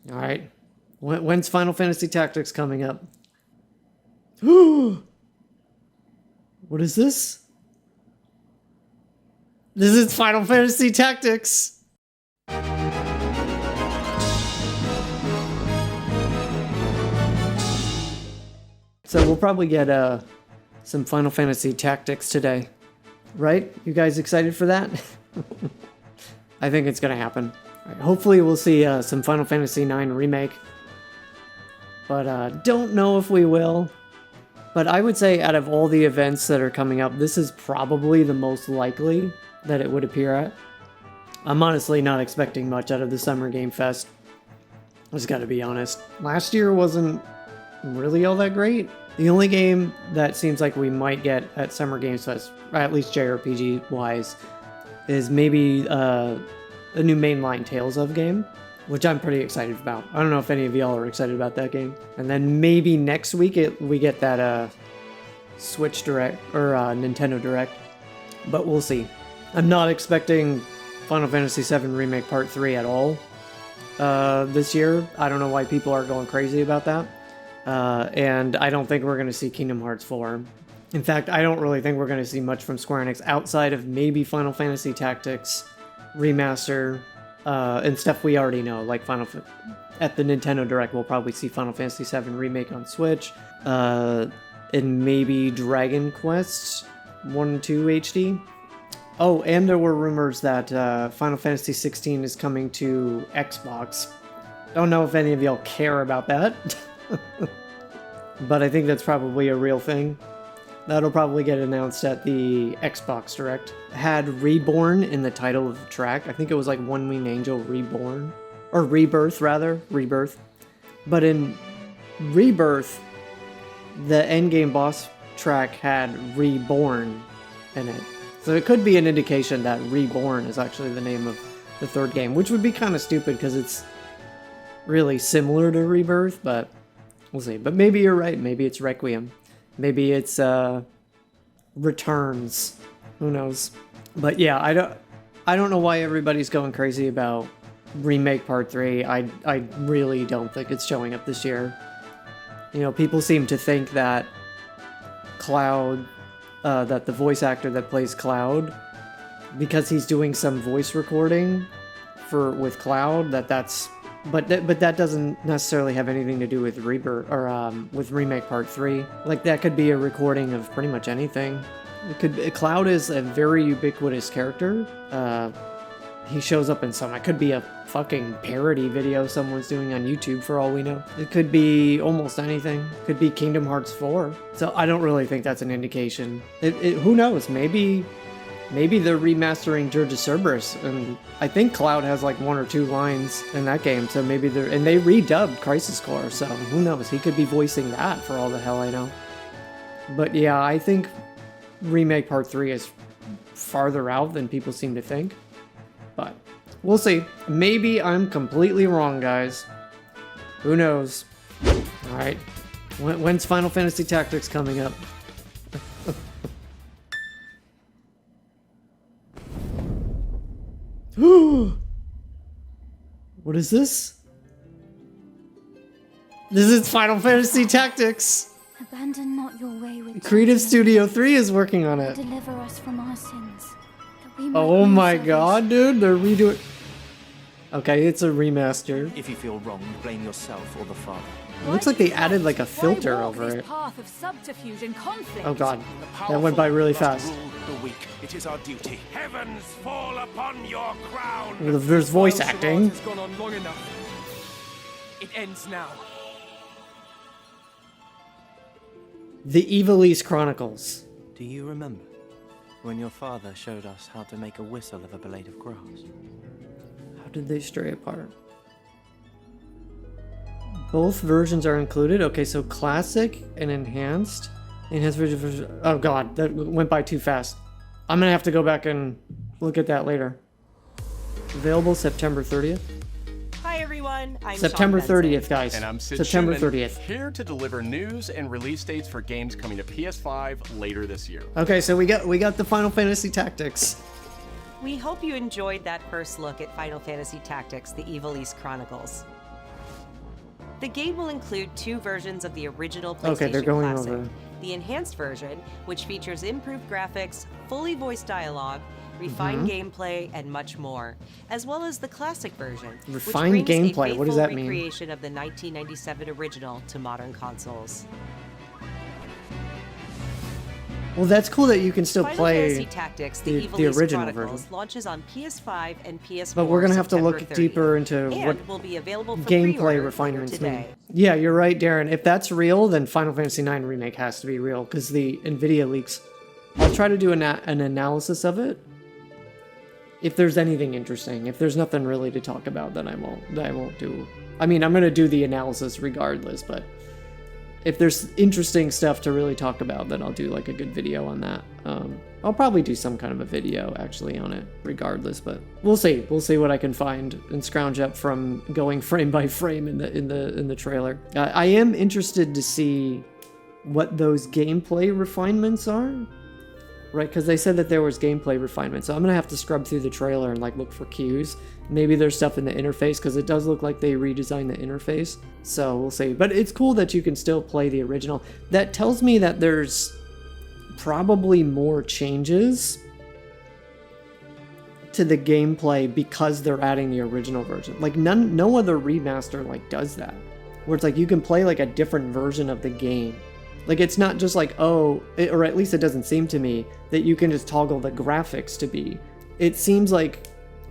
All right. When's Final Fantasy Tactics coming up? What is this? This is Final Fantasy Tactics. So we'll probably get some Final Fantasy Tactics today, right? You guys excited for that? I think it's gonna happen. Right, hopefully we'll see some Final Fantasy IX Remake, but don't know if we will. But I would say out of all the events that are coming up, this is probably the most likely that it would appear at. I'm honestly not expecting much out of the Summer Game Fest. I just gotta be honest. Last year wasn't really all that great. The only game that seems like we might get at Summer Games Fest, at least JRPG-wise, is maybe a new mainline Tales of game, which I'm pretty excited about. I don't know if any of y'all are excited about that game. And then maybe next week we get that Switch Direct, or Nintendo Direct, but we'll see. I'm not expecting Final Fantasy VII Remake Part 3 at all this year. I don't know why people are going crazy about that. And I don't think we're going to see Kingdom Hearts 4. In fact, I don't really think we're going to see much from Square Enix outside of maybe Final Fantasy Tactics Remaster, and stuff we already know, like at the Nintendo Direct, we'll probably see Final Fantasy VII Remake on Switch, and maybe Dragon Quest 1 and 2 HD. Oh, and there were rumors that Final Fantasy 16 is coming to Xbox. Don't know if any of y'all care about that. But I think that's probably a real thing. That'll probably get announced at the Xbox Direct. Had Reborn in the title of the track. I think it was like One Winged Angel Reborn. Or Rebirth, rather. Rebirth. But in Rebirth, the endgame boss track had Reborn in it. So it could be an indication that Reborn is actually the name of the third game, which would be kind of stupid because it's really similar to Rebirth, but we'll see. But maybe you're right. Maybe it's Requiem. Maybe it's Returns. Who knows? But yeah, I don't know why everybody's going crazy about Remake Part 3. I really don't think it's showing up this year. You know, people seem to think that Cloud, that the voice actor that plays Cloud, because he's doing some voice recording with Cloud, that's but that doesn't necessarily have anything to do with Rebirth or with Remake Part 3. Like, that could be a recording of pretty much anything. Cloud is a very ubiquitous character. He shows up in some. It could be a fucking parody video someone's doing on YouTube for all we know. It could be almost anything. It could be Kingdom Hearts 4. So I don't really think that's an indication. Who knows? Maybe they're remastering Dirge of Cerberus, and I think Cloud has like 1 or 2 lines in that game, so maybe and they redubbed Crisis Core, so who knows? He could be voicing that for all the hell I know. But yeah, I think Remake Part 3 is farther out than people seem to think, but we'll see. Maybe I'm completely wrong, guys. Who knows? Alright, when's Final Fantasy Tactics coming up? What is this? This is Final Fantasy Tactics. Abandon not your wayward Creative Studio 3 is working on it. Deliver us from our sins. That we might Oh win my salvation. god, dude, they're redoing. Okay, it's a remaster. If you feel wrong, blame yourself or the Father. It looks like they added like a filter over it. Path of subterfuge and conflict. Oh god, that went by really fast. Rule the weak. It is our duty. Heavens fall upon your crown! Well, there's voice acting. Has gone on long enough. It ends now. The Ivalice Chronicles. Do you remember when your father showed us how to make a whistle of a blade of grass? How did they stray apart? Both versions are included. Okay, so classic and enhanced. Enhanced version. Oh god, that went by too fast. I'm gonna have to go back and look at that later. Available September 30th. Hi everyone, I'm September Sean Benson. 30th, guys. And I'm Sid September Schumann, 30th. here to deliver news and release dates for games coming to PS5 later this year. Okay, so we got the Final Fantasy Tactics. We hope you enjoyed that first look at Final Fantasy Tactics, the Ivalice Chronicles. The game will include 2 versions of the original PlayStation Okay, they're going Classic. over. The enhanced version, which features improved graphics, fully voiced dialogue, refined gameplay, and much more, as well as the classic version, Refined which brings gameplay, a what does faithful that mean? recreation of the 1997 original to modern consoles. Well, that's cool that you can still Final play Fantasy Tactics: the Ivalice original Chronicles version. launches on PS5 and PS4. But we're gonna have to September look 30th, deeper into and what will be available for gameplay pre-order later refinements mean. today. Yeah, you're right, Darren. If that's real, then Final Fantasy IX Remake has to be real, because the NVIDIA leaks. I'll try to do an analysis of it. If there's anything interesting. If there's nothing really to talk about, then I won't do... I mean, I'm going to do the analysis regardless, but if there's interesting stuff to really talk about, then I'll do like a good video on that. I'll probably do some kind of a video actually on it regardless, but we'll see. We'll see what I can find and scrounge up from going frame by frame in the trailer. I am interested to see what those gameplay refinements are. Right, because they said that there was gameplay refinement, so I'm gonna have to scrub through the trailer and like look for cues. Maybe there's stuff in the interface, because it does look like they redesigned the interface. So we'll see. But it's cool that you can still play the original. That tells me that there's probably more changes to the gameplay because they're adding the original version. Like no other remaster like does that, where it's like you can play like a different version of the game. Like, it's not just like, or at least it doesn't seem to me, that you can just toggle the graphics to be. It seems like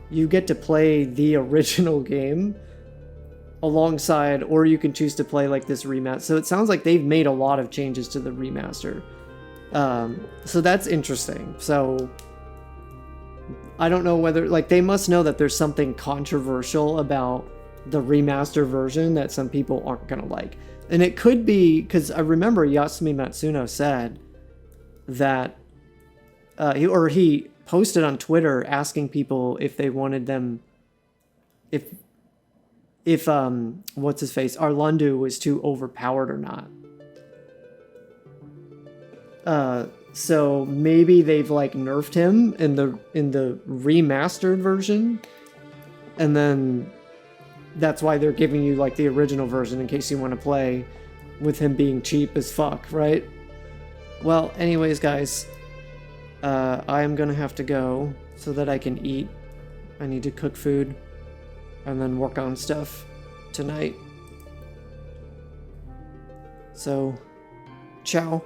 you get to play the original game alongside, or you can choose to play like this remaster. So it sounds like they've made a lot of changes to the remaster. So that's interesting. So I don't know whether, like, they must know that there's something controversial about the remaster version that some people aren't gonna like. And it could be, because I remember Yasumi Matsuno said that, he posted on Twitter asking people if they wanted them, if what's his face, Arlandu was too overpowered or not. So maybe they've like nerfed him in the remastered version, and then that's why they're giving you like the original version in case you want to play with him being cheap as fuck, right? Well, anyways, guys, I am gonna have to go so that I can eat. I need to cook food and then work on stuff tonight. So, ciao.